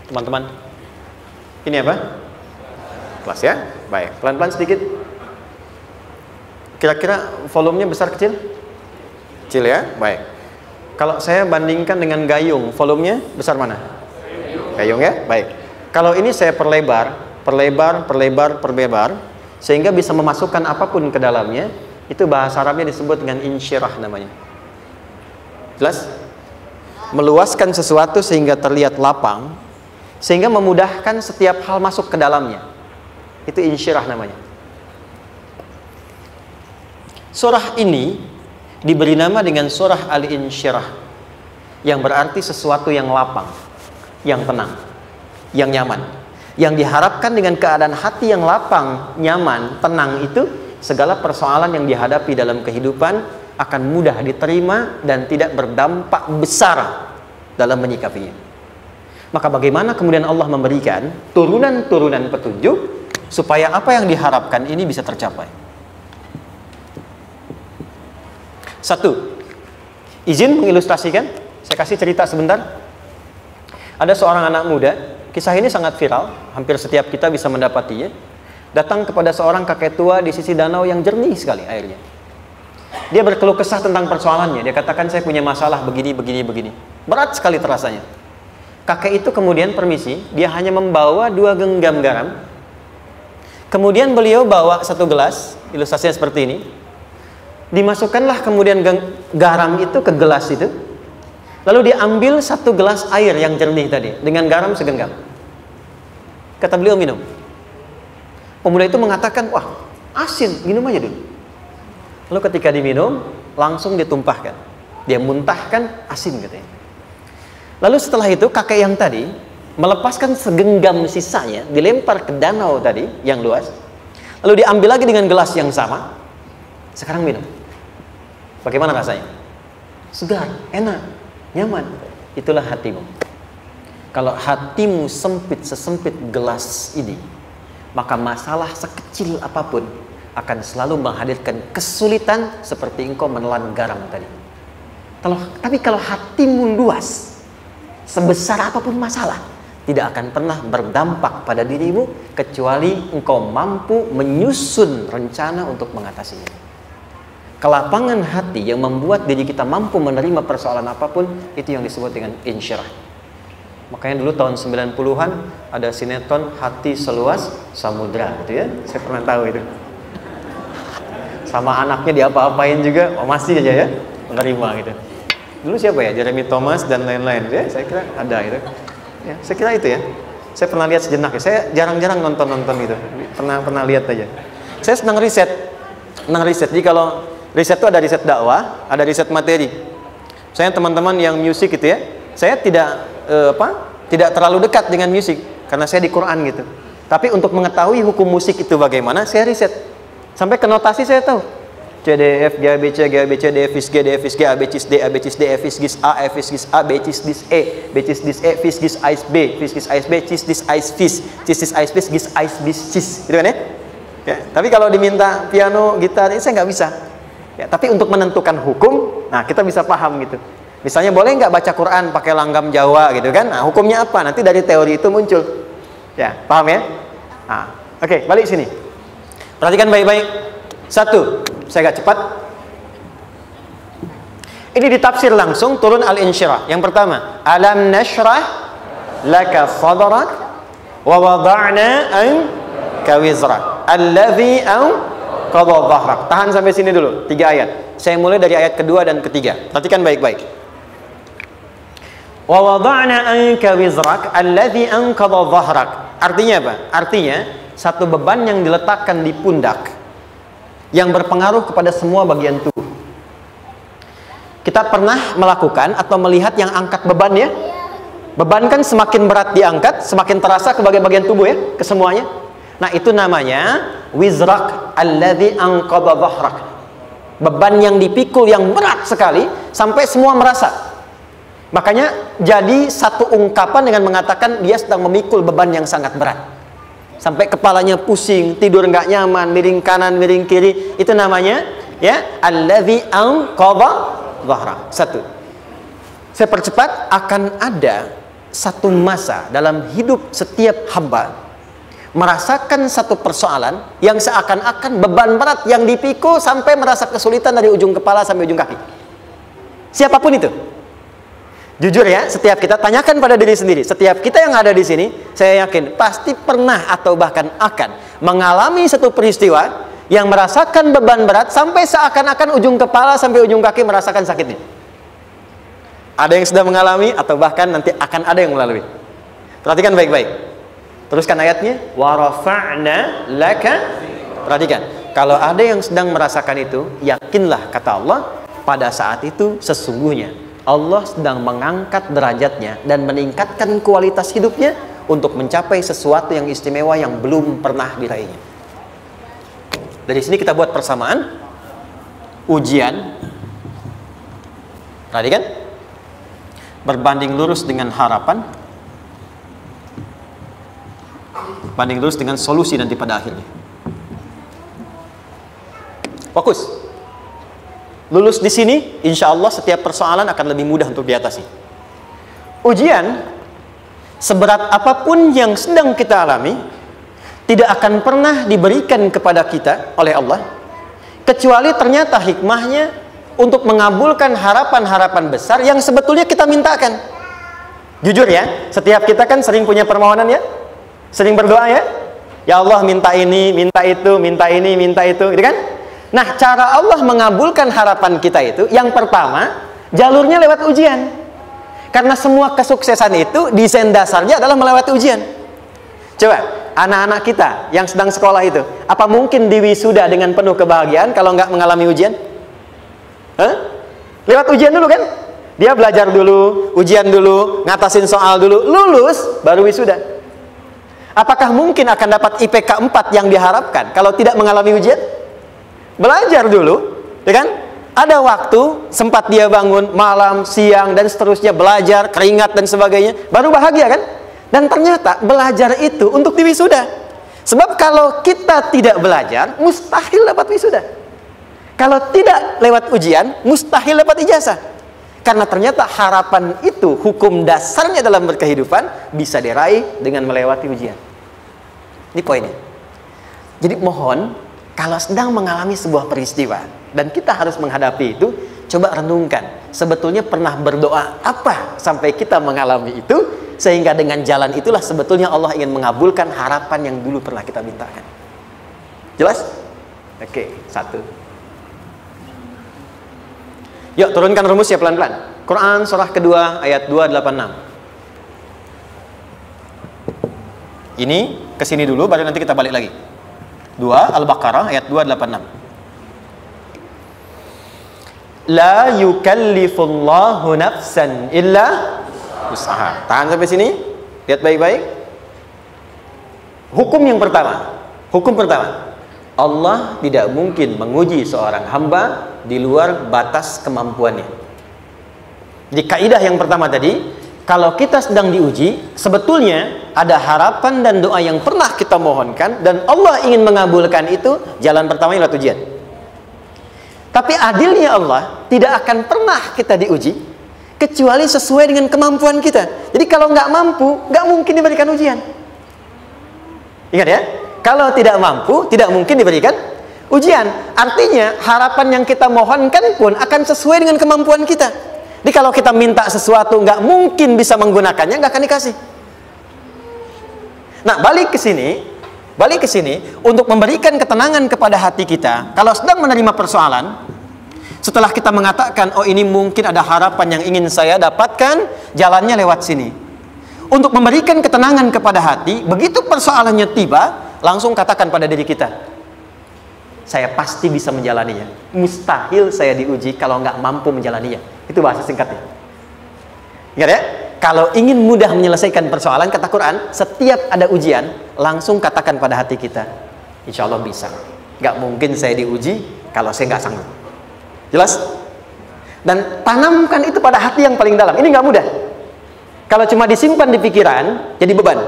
Teman-teman, ini apa? Kelas ya? Baik, pelan-pelan sedikit. Kira-kira volumenya besar kecil? Kecil ya? Baik. Kalau saya bandingkan dengan gayung, volumenya besar mana? Gayung ya? Baik. Kalau ini saya perlebar, sehingga bisa memasukkan apapun ke dalamnya, itu bahasa Arabnya disebut dengan insyirah namanya. Jelas? Meluaskan sesuatu sehingga terlihat lapang, sehingga memudahkan setiap hal masuk ke dalamnya. Itu insyirah namanya. Surah ini diberi nama dengan surah Al-Insyirah, yang berarti sesuatu yang lapang, yang tenang, yang nyaman. Yang diharapkan dengan keadaan hati yang lapang, nyaman, tenang itu, segala persoalan yang dihadapi dalam kehidupan akan mudah diterima dan tidak berdampak besar dalam menyikapinya. Maka bagaimana kemudian Allah memberikan turunan-turunan petunjuk supaya apa yang diharapkan ini bisa tercapai? Satu, izin mengilustrasikan. Saya kasih cerita sebentar. Ada seorang anak muda, kisah ini sangat viral, hampir setiap kita bisa mendapatinya. Datang kepada seorang kakek tua di sisi danau yang jernih sekali airnya. Dia berkeluh kesah tentang persoalannya. Dia katakan, saya punya masalah begini. Berat sekali terasanya. Kakek itu kemudian permisi, dia hanya membawa 2 genggam garam. Kemudian beliau bawa 1 gelas, ilustrasinya seperti ini. Dimasukkanlah kemudian garam itu ke gelas itu. Lalu diambil 1 gelas air yang jernih tadi, dengan garam segenggam. Kata beliau, minum. Pemuda itu mengatakan, wah, asin, minum aja dulu. Lalu ketika diminum, langsung ditumpahkan. Dia muntahkan, asin katanya. Lalu setelah itu, kakek yang tadi melepaskan segenggam sisanya, dilempar ke danau tadi, yang luas. Lalu diambil lagi dengan gelas yang sama. Sekarang minum. Bagaimana rasanya? Segar, enak, nyaman. Itulah hatimu. Kalau hatimu sempit sesempit gelas ini, maka masalah sekecil apapun akan selalu menghadirkan kesulitan seperti engkau menelan garam tadi. Tapi kalau hatimu luas, sebesar apapun masalah, tidak akan pernah berdampak pada dirimu kecuali engkau mampu menyusun rencana untuk mengatasinya. Kelapangan hati yang membuat diri kita mampu menerima persoalan apapun, itu yang disebut dengan insyirah. Makanya dulu tahun 90-an ada sinetron Hati Seluas Samudra gitu ya. Saya pernah tahu itu. Sama anaknya diapa-apain juga, oh masih aja ya menerima gitu. Dulu siapa ya? Jeremy Thomas dan lain-lain ya. Saya kira ada itu. Ya, saya kira itu ya. Saya pernah lihat sejenak ya. Saya jarang-jarang nonton itu. Pernah lihat aja. Saya senang riset. Jadi kalau riset itu ada riset dakwah, ada riset materi. Saya teman-teman yang musik gitu ya. Saya tidak terlalu dekat dengan musik karena saya di Quran gitu. Tapi untuk mengetahui hukum musik itu bagaimana, saya riset. Sampai ke notasi saya tahu. C, D, F, G, A, B, C, G, A, B, C, D, F, G, D, F, G, A, B, C, D, A, B, C, D, F, G, A, F, G, A, B, C, D, E, B, C, D, E, F, G, A, B, F, G, A, B, C, D, A, F, C, A, B, G, A, B, C, gitu kan ya? Ya, tapi kalau diminta piano, gitar, saya nggak bisa. Ya, tapi untuk menentukan hukum, nah kita bisa paham gitu. Misalnya boleh nggak baca Quran pakai langgam Jawa gitu kan? Nah, hukumnya apa? Nanti dari teori itu muncul. Ya, paham ya? Nah, oke, balik sini. Perhatikan baik-baik. 1, saya agak cepat. Ini ditafsir langsung turun Al-Insyirah. Yang pertama, alam nashrah laka sadrak wa wada'na anka wizrak alladhi anqadha dhahrak. Tahan sampai sini dulu, 3 ayat. Saya mulai dari ayat kedua dan ketiga. Perhatikan baik-baik. Wa wada'na anka wizrak alladhi anqadha dhahrak. Artinya apa? Artinya satu beban yang diletakkan di pundak yang berpengaruh kepada semua bagian tubuh. Kita pernah melakukan atau melihat yang angkat beban ya? Beban kan semakin berat diangkat, semakin terasa ke bagian-bagian tubuh ya, ke semuanya. Nah, itu namanya wizrak alladzi anqadha dhahrak. Beban yang dipikul yang berat sekali sampai semua merasa. Makanya jadi satu ungkapan dengan mengatakan dia sedang memikul beban yang sangat berat. Sampai kepalanya pusing, tidur nggak nyaman, miring kanan, miring kiri. Itu namanya ya alladzi anqadha dhahrak. 1. Saya percepat, akan ada satu masa dalam hidup setiap hamba merasakan satu persoalan yang seakan-akan beban berat yang dipikul sampai merasa kesulitan dari ujung kepala sampai ujung kaki. Siapapun itu. Jujur ya, setiap kita tanyakan pada diri sendiri. Setiap kita yang ada di sini, saya yakin pasti pernah atau bahkan akan mengalami satu peristiwa yang merasakan beban berat sampai seakan-akan ujung kepala sampai ujung kaki merasakan sakitnya. Ada yang sudah mengalami atau bahkan nanti akan ada yang melalui. Perhatikan baik-baik. Teruskan ayatnya. Wa rafa'na laka. Perhatikan. Kalau ada yang sedang merasakan itu, yakinlah kata Allah, pada saat itu sesungguhnya Allah sedang mengangkat derajatnya dan meningkatkan kualitas hidupnya untuk mencapai sesuatu yang istimewa yang belum pernah diraihnya. Dari sini kita buat persamaan ujian. Tadi kan berbanding lurus dengan harapan, banding lurus dengan solusi nanti pada akhirnya. Fokus. Lulus di sini, insya Allah setiap persoalan akan lebih mudah untuk diatasi. Ujian, seberat apapun yang sedang kita alami, tidak akan pernah diberikan kepada kita oleh Allah, kecuali ternyata hikmahnya untuk mengabulkan harapan-harapan besar yang sebetulnya kita mintakan. Jujur ya, setiap kita kan sering punya permohonan ya, sering berdoa ya, ya Allah minta ini, minta itu, minta ini, minta itu, gitu kan? Nah, cara Allah mengabulkan harapan kita itu, yang pertama, jalurnya lewat ujian. Karena semua kesuksesan itu, desain dasarnya adalah melewati ujian. Coba, anak-anak kita yang sedang sekolah itu, apa mungkin di wisuda dengan penuh kebahagiaan kalau nggak mengalami ujian? Hah? Lewat ujian dulu kan? Dia belajar dulu, ujian dulu, ngatasin soal dulu, lulus, baru wisuda. Apakah mungkin akan dapat IPK 4 yang diharapkan kalau tidak mengalami ujian? Belajar dulu, ya kan? Ada waktu, sempat dia bangun malam, siang, dan seterusnya belajar, keringat dan sebagainya, baru bahagia kan? Dan ternyata belajar itu untuk di wisuda. Sebab kalau kita tidak belajar, mustahil dapat wisuda. Kalau tidak lewat ujian, mustahil dapat ijazah. Karena ternyata harapan itu, hukum dasarnya dalam berkehidupan, bisa diraih dengan melewati ujian. Ini poinnya. Jadi mohon, kalau sedang mengalami sebuah peristiwa dan kita harus menghadapi itu, coba renungkan, sebetulnya pernah berdoa apa sampai kita mengalami itu, sehingga dengan jalan itulah sebetulnya Allah ingin mengabulkan harapan yang dulu pernah kita mintakan. Jelas? Oke, satu. Yuk turunkan rumusnya pelan-pelan. Quran surah kedua ayat 286. Ini kesini dulu, baru nanti kita balik lagi. 2 Al-Baqarah ayat 286. La yukallifullahu nafsan illa usaha. Tahan sampai sini. Lihat baik-baik. Hukum yang pertama. Hukum pertama. Allah tidak mungkin menguji seorang hamba di luar batas kemampuannya. Jadi kaidah yang pertama tadi, kalau kita sedang diuji, sebetulnya ada harapan dan doa yang pernah kita mohonkan dan Allah ingin mengabulkan itu, jalan pertamanya lewat ujian. Tapi adilnya Allah, tidak akan pernah kita diuji kecuali sesuai dengan kemampuan kita. Jadi kalau nggak mampu, nggak mungkin diberikan ujian. Ingat ya, kalau tidak mampu, tidak mungkin diberikan ujian. Artinya harapan yang kita mohonkan pun akan sesuai dengan kemampuan kita. Jadi kalau kita minta sesuatu nggak mungkin bisa menggunakannya, nggak akan dikasih. Nah, balik ke sini untuk memberikan ketenangan kepada hati kita. Kalau sedang menerima persoalan, setelah kita mengatakan, oh ini mungkin ada harapan yang ingin saya dapatkan, jalannya lewat sini. Untuk memberikan ketenangan kepada hati, begitu persoalannya tiba, langsung katakan pada diri kita, saya pasti bisa menjalaninya. Mustahil saya diuji kalau nggak mampu menjalaninya. Itu bahasa singkatnya. Ingat ya, kalau ingin mudah menyelesaikan persoalan, kata Quran, setiap ada ujian, langsung katakan pada hati kita, insya Allah bisa. Nggak mungkin saya diuji kalau saya nggak sanggup. Jelas? Dan tanamkan itu pada hati yang paling dalam. Ini nggak mudah. Kalau cuma disimpan di pikiran, jadi beban.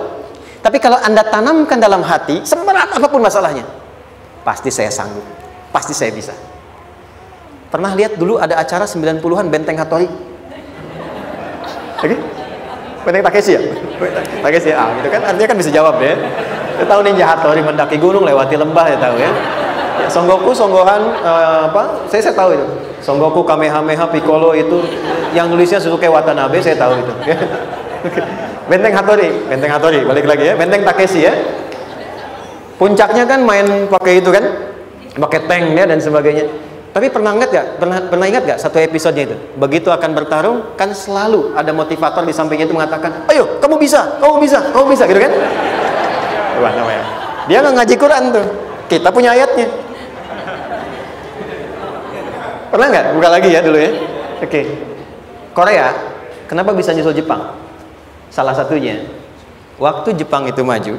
Tapi kalau Anda tanamkan dalam hati, seberat apapun masalahnya, pasti saya sanggup, pasti saya bisa. Pernah lihat dulu ada acara 90-an Benteng Hattori? Oke? Benteng Takeshi ya? Takeshi ya? Gitu kan, artinya kan bisa jawab ya. Kita tahu Ninja Hattori mendaki gunung, lewati lembah, ya tahu ya. Ya, Songoku, Songgohan, apa? Saya tahu itu. Songoku, Kamehameha, Piccolo itu, yang nulisnya Suzuki Watanabe, saya tahu itu. Benteng Hattori, balik lagi ya. Benteng Takeshi ya. Puncaknya kan main pakai itu kan, pakai tanknya dan sebagainya. Tapi pernah ingat gak satu episodenya itu? Begitu akan bertarung, kan selalu ada motivator di sampingnya itu mengatakan, ayo, kamu bisa, gitu kan? Wah, namanya. Dia nggak ngaji Quran tuh. Kita punya ayatnya. Pernah nggak? Buka lagi ya dulu ya. Oke. Korea, kenapa bisa nyusul Jepang? Salah satunya, waktu Jepang itu maju,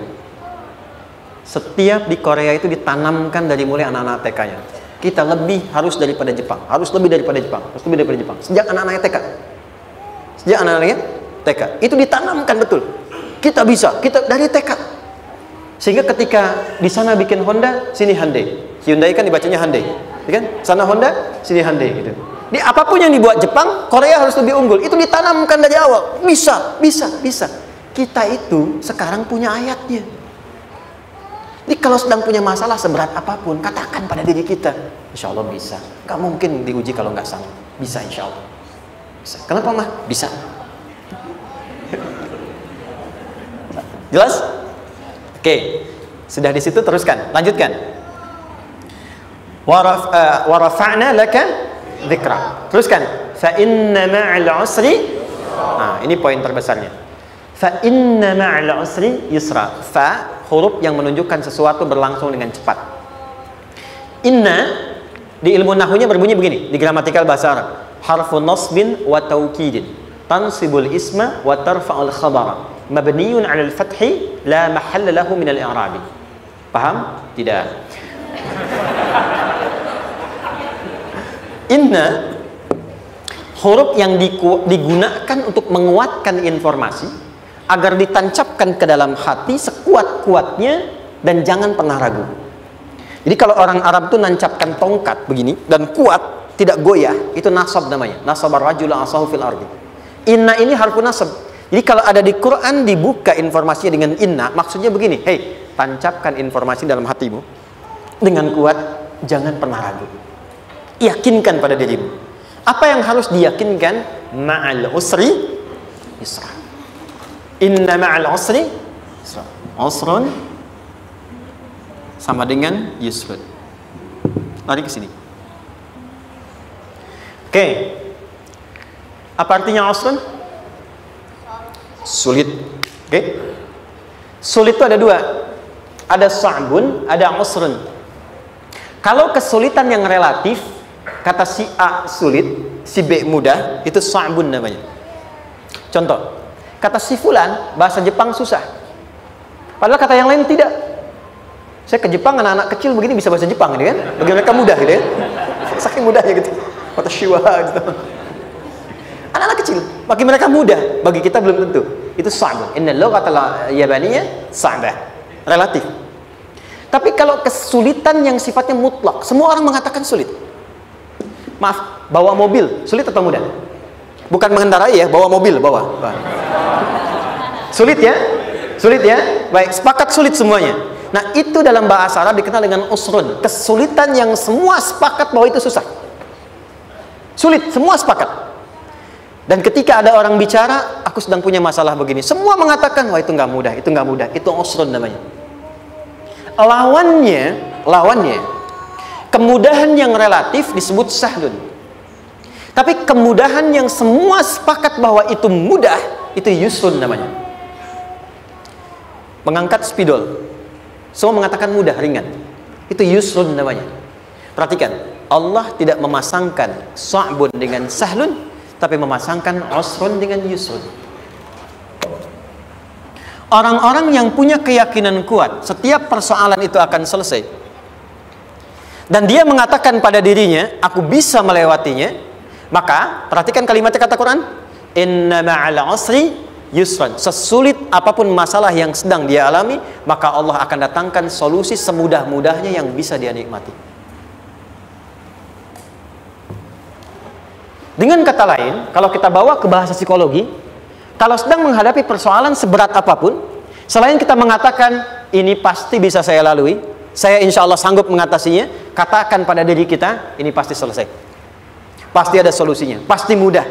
setiap di Korea itu ditanamkan dari mulai anak-anak TK-nya. Kita harus lebih daripada Jepang. Sejak anak-anaknya TK. Itu ditanamkan betul. Kita bisa, kita dari TK. Sehingga ketika di sana bikin Honda, sini Hyundai. Hyundai kan dibacanya Hyundai, kan? Sana Honda, sini Hyundai gitu. Di apapun yang dibuat Jepang, Korea harus lebih unggul. Itu ditanamkan dari awal. Bisa. Kita itu sekarang punya ayatnya. Jadi kalau sedang punya masalah seberat apapun, katakan pada diri kita, insya Allah bisa. Gak mungkin diuji kalau nggak sanggup. Bisa insya Allah. Bisa. Kenapa mah? Bisa. Jelas? Oke. Sudah di situ teruskan. Lanjutkan. Warafa'na laka dzikra. Teruskan. Fa inna ma'al usri. Nah, ini poin terbesarnya. Fa inna ma'al usri yusra. Fa huruf yang menunjukkan sesuatu berlangsung dengan cepat. Inna di ilmu nahwunya berbunyi begini, di gramatikal bahasa Arab. Harfun nasbin wa taukidin. Tansibul isma wa tarfa'ul khabara. Mabniyun 'alal fathi la mahalla lahu min al-i'rabi. Paham? Tidak. Inna huruf yang digunakan untuk menguatkan informasi agar ditancapkan ke dalam hati sekuat-kuatnya dan jangan pernah ragu. Jadi kalau orang Arab itu nancapkan tongkat begini dan kuat, tidak goyah, itu nasab namanya. Nasabar rajula asahu fil ardi. Inna ini harfu nasab. Jadi kalau ada di Quran dibuka informasinya dengan inna, maksudnya begini, hei, tancapkan informasi dalam hatimu dengan kuat, jangan pernah ragu. Yakinkan pada dirimu. Apa yang harus diyakinkan? Ma'al usri yusra. Inna ma'al usri yusra. Usrun sama dengan yusrun. Lari ke sini. Oke. Apa artinya usrun? Sulit. Oke. Sulit itu ada dua. Ada sa'bun, ada usrun. Kalau kesulitan yang relatif, kata si A sulit, si B mudah, itu sa'bun namanya. Contoh, kata si fulan, bahasa Jepang susah. Padahal kata yang lain tidak. Saya ke Jepang, anak-anak kecil begini bisa bahasa Jepang, gitu kan? Bagi mereka mudah, gitu ya. Saking mudahnya gitu. Kata shiwa, gitu. Anak-anak kecil, bagi mereka mudah, bagi kita belum tentu. Itu sa'bun. Inna lughatal yabaniyah sa'bah. Relatif. Tapi kalau kesulitan yang sifatnya mutlak, semua orang mengatakan sulit. Maaf, bawa mobil, sulit atau mudah? Bukan mengendarai ya, bawa mobil, bawa. Sulit ya? Sulit ya? Baik, sepakat sulit semuanya. Nah, itu dalam bahasa Arab dikenal dengan usrun. Kesulitan yang semua sepakat bahwa itu susah. Sulit, semua sepakat. Dan ketika ada orang bicara, aku sedang punya masalah begini, semua mengatakan, wah itu nggak mudah, itu nggak mudah. Itu usrun namanya. Lawannya, kemudahan yang relatif disebut sahlun. Tapi kemudahan yang semua sepakat bahwa itu mudah, itu yusrun namanya. Mengangkat spidol, semua mengatakan mudah, ringan. Itu yusrun namanya. Perhatikan, Allah tidak memasangkan sa'bun dengan sahlun, tapi memasangkan usrun dengan yusrun. Orang-orang yang punya keyakinan kuat, setiap persoalan itu akan selesai. Dan dia mengatakan pada dirinya, aku bisa melewatinya. Maka, perhatikan kalimatnya kata Quran, inna ma'al usri yusran. Sesulit apapun masalah yang sedang dia alami, maka Allah akan datangkan solusi semudah-mudahnya yang bisa dia nikmati. Dengan kata lain, kalau kita bawa ke bahasa psikologi, kalau sedang menghadapi persoalan seberat apapun, selain kita mengatakan, ini pasti bisa saya lalui, saya insya Allah sanggup mengatasinya, katakan pada diri kita, ini pasti selesai. Pasti ada solusinya, pasti mudah.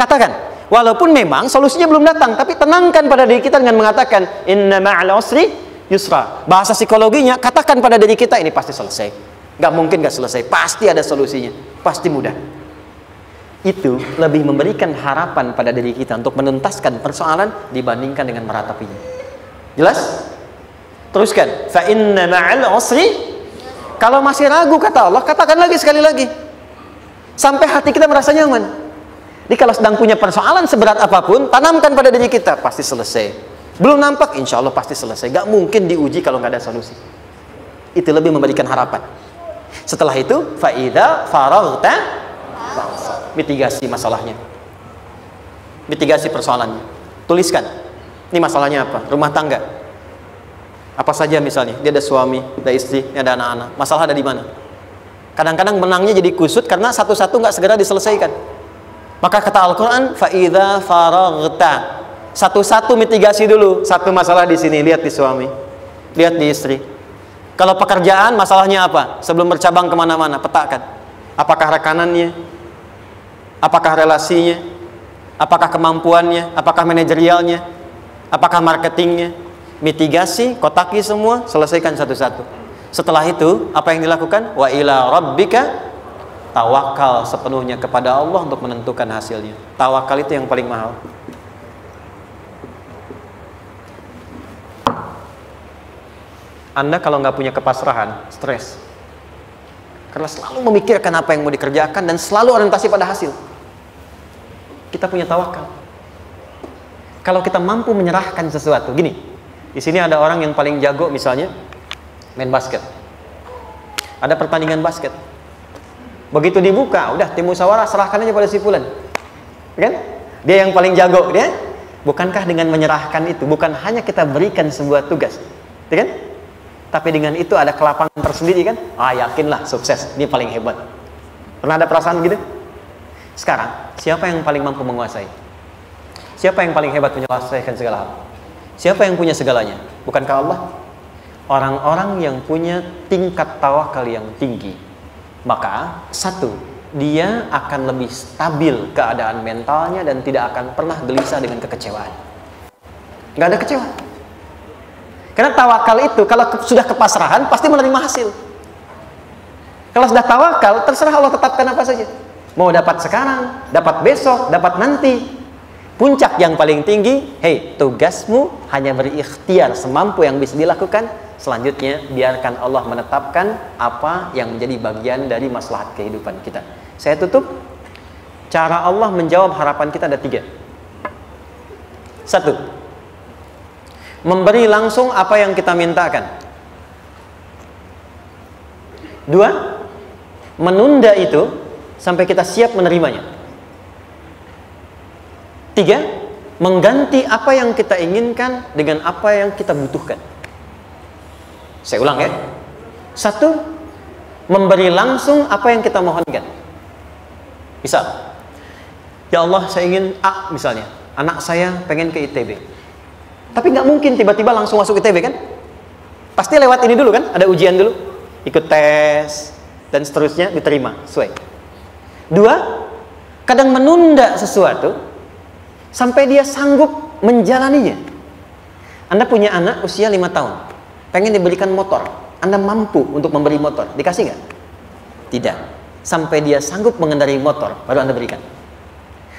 Katakan, walaupun memang solusinya belum datang, tapi tenangkan pada diri kita dengan mengatakan inna ma'al usri yusra. Bahasa psikologinya, katakan pada diri kita ini pasti selesai. Nggak mungkin nggak selesai, pasti ada solusinya, pasti mudah. Itu lebih memberikan harapan pada diri kita untuk menuntaskan persoalan dibandingkan dengan meratapinya. Jelas? Teruskan. Fa inna ma'al usri. Kalau masih ragu kata Allah, katakan lagi sekali lagi. Sampai hati kita merasa nyaman. Jadi kalau sedang punya persoalan seberat apapun, tanamkan pada diri kita, pasti selesai. Belum nampak, insya Allah pasti selesai. Gak mungkin diuji kalau nggak ada solusi. Itu lebih memberikan harapan. Setelah itu, fa'idha faraghta, mitigasi masalahnya, mitigasi persoalannya. Tuliskan, ini masalahnya apa? Rumah tangga. Apa saja misalnya, dia ada suami, ada istri, ada anak-anak. Masalah ada di mana? Kadang-kadang menangnya jadi kusut karena satu-satu nggak segera diselesaikan. Maka kata Al-Quran, fa'idha faraghta, satu-satu mitigasi dulu. Satu masalah di sini, lihat di suami, lihat di istri. Kalau pekerjaan, masalahnya apa? Sebelum bercabang kemana-mana, petakan. Apakah rekanannya? Apakah relasinya? Apakah kemampuannya? Apakah manajerialnya? Apakah marketingnya? Mitigasi, kotaki semua, selesaikan satu-satu. Setelah itu, apa yang dilakukan? Wa ila rabbika, tawakal sepenuhnya kepada Allah untuk menentukan hasilnya. Tawakal itu yang paling mahal. Anda kalau nggak punya kepasrahan, stres. Karena selalu memikirkan apa yang mau dikerjakan dan selalu orientasi pada hasil. Kita punya tawakal. Kalau kita mampu menyerahkan sesuatu, gini. Di sini ada orang yang paling jago misalnya main basket. Ada pertandingan basket. Begitu dibuka, udah tim musyawarah serahkan aja pada si fulan. Kan? Dia yang paling jago, dia. Bukankah dengan menyerahkan itu bukan hanya kita berikan sebuah tugas, ya kan? Tapi dengan itu ada kelapangan tersendiri kan? Ah, yakinlah sukses, dia paling hebat. Pernah ada perasaan gitu? Sekarang, siapa yang paling mampu menguasai? Siapa yang paling hebat menyelesaikan segala hal? Siapa yang punya segalanya? Bukankah Allah? Orang-orang yang punya tingkat tawakal yang tinggi, maka satu, dia akan lebih stabil keadaan mentalnya dan tidak akan pernah gelisah dengan kekecewaan. Nggak ada kecewa. Karena tawakal itu kalau sudah kepasrahan pasti menerima hasil. Kalau sudah tawakal, terserah Allah tetapkan apa saja. Mau dapat sekarang, dapat besok, dapat nanti. Puncak yang paling tinggi, hei, tugasmu hanya berikhtiar semampu yang bisa dilakukan. Selanjutnya, biarkan Allah menetapkan apa yang menjadi bagian dari maslahat kehidupan kita. Saya tutup. Cara Allah menjawab harapan kita ada 3. 1. Memberi langsung apa yang kita mintakan. 2. Menunda itu sampai kita siap menerimanya. 3. Mengganti apa yang kita inginkan dengan apa yang kita butuhkan. Saya ulang ya. 1. Memberi langsung apa yang kita mohonkan. Misal, ya Allah saya ingin A misalnya, anak saya pengen ke ITB. Tapi nggak mungkin tiba-tiba langsung masuk ITB kan? Pasti lewat ini dulu kan? Ada ujian dulu, ikut tes dan seterusnya diterima sesuai. 2. Kadang menunda sesuatu sampai dia sanggup menjalaninya. Anda punya anak usia 5 tahun, pengen diberikan motor, Anda mampu untuk memberi motor, dikasih nggak? Tidak. Sampai dia sanggup mengendarai motor, baru Anda berikan.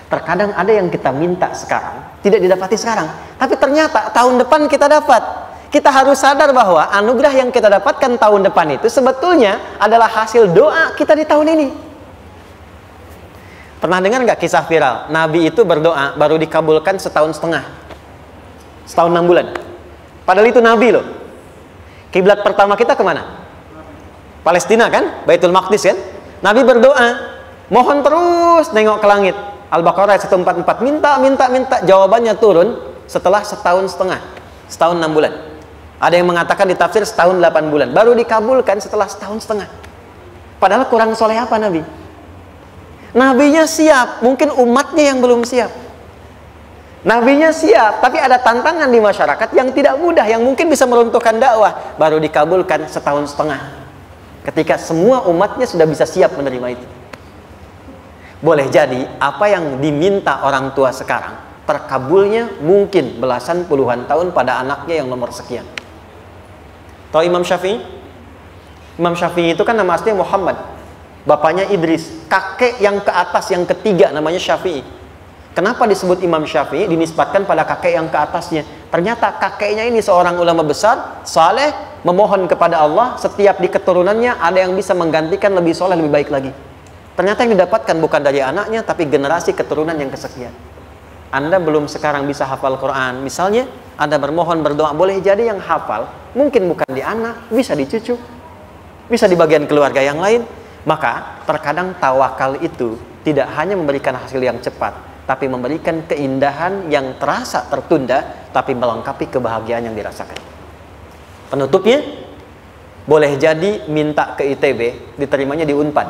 Terkadang ada yang kita minta sekarang, tidak didapati sekarang. Tapi ternyata tahun depan kita dapat. Kita harus sadar bahwa anugerah yang kita dapatkan tahun depan itu sebetulnya adalah hasil doa kita di tahun ini. Pernah dengar nggak kisah viral? Nabi itu berdoa, baru dikabulkan setahun setengah. Setahun 6 bulan. Padahal itu Nabi loh. Kiblat pertama kita kemana? Palestina kan? Baitul Maqdis kan? Nabi berdoa, mohon terus nengok ke langit. Al-Baqarah 144, minta, jawabannya turun setelah setahun setengah, setahun 6 bulan. Ada yang mengatakan di tafsir setahun 8 bulan, baru dikabulkan setelah setahun setengah. Padahal kurang soleh apa Nabi? Nabinya siap, mungkin umatnya yang belum siap. Nabinya siap, tapi ada tantangan di masyarakat yang tidak mudah, yang mungkin bisa meruntuhkan dakwah, baru dikabulkan setahun setengah. Ketika semua umatnya sudah bisa siap menerima itu. Boleh jadi apa yang diminta orang tua sekarang terkabulnya mungkin belasan puluhan tahun pada anaknya yang nomor sekian. Tahu Imam Syafi'i? Imam Syafi'i itu kan nama aslinya Muhammad, bapaknya Idris, kakek yang ke atas yang ketiga namanya Syafi'i. Kenapa disebut Imam Syafi'i? Dinisbatkan pada kakek yang ke atasnya. Ternyata kakeknya ini seorang ulama besar, saleh, memohon kepada Allah, setiap di keturunannya ada yang bisa menggantikan lebih soleh, lebih baik lagi. Ternyata yang didapatkan bukan dari anaknya, tapi generasi keturunan yang kesekian. Anda belum sekarang bisa hafal Quran, misalnya Anda bermohon, berdoa, boleh jadi yang hafal mungkin bukan di anak, bisa di cucu, bisa di bagian keluarga yang lain. Maka terkadang tawakal itu tidak hanya memberikan hasil yang cepat, tapi memberikan keindahan yang terasa tertunda, tapi melengkapi kebahagiaan yang dirasakan. Penutupnya, boleh jadi minta ke ITB, diterimanya di Unpad.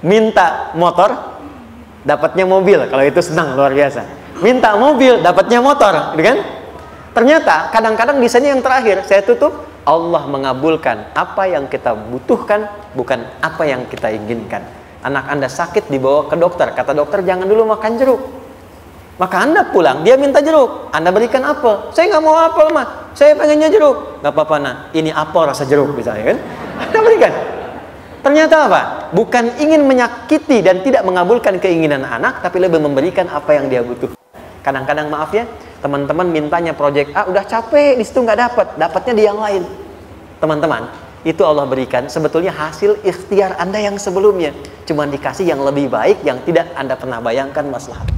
Minta motor, dapatnya mobil, kalau itu senang luar biasa. Minta mobil, dapatnya motor, gitu kan? Ternyata kadang-kadang di sini yang terakhir, saya tutup, Allah mengabulkan apa yang kita butuhkan, bukan apa yang kita inginkan. Anak Anda sakit, dibawa ke dokter, kata dokter jangan dulu makan jeruk. Maka Anda pulang, dia minta jeruk, Anda berikan apel. Saya nggak mau apel mah, saya pengennya jeruk. Nggak apa-apa nak, ini apel rasa jeruk misalnya kan? Anda berikan. Ternyata apa? Bukan ingin menyakiti dan tidak mengabulkan keinginan anak, tapi lebih memberikan apa yang dia butuh. Kadang-kadang maaf ya, teman-teman mintanya proyek A, udah capek di situ nggak dapat, dapatnya di yang lain. Teman-teman, itu Allah berikan sebetulnya hasil ikhtiar Anda yang sebelumnya, cuma dikasih yang lebih baik yang tidak Anda pernah bayangkan maslahat.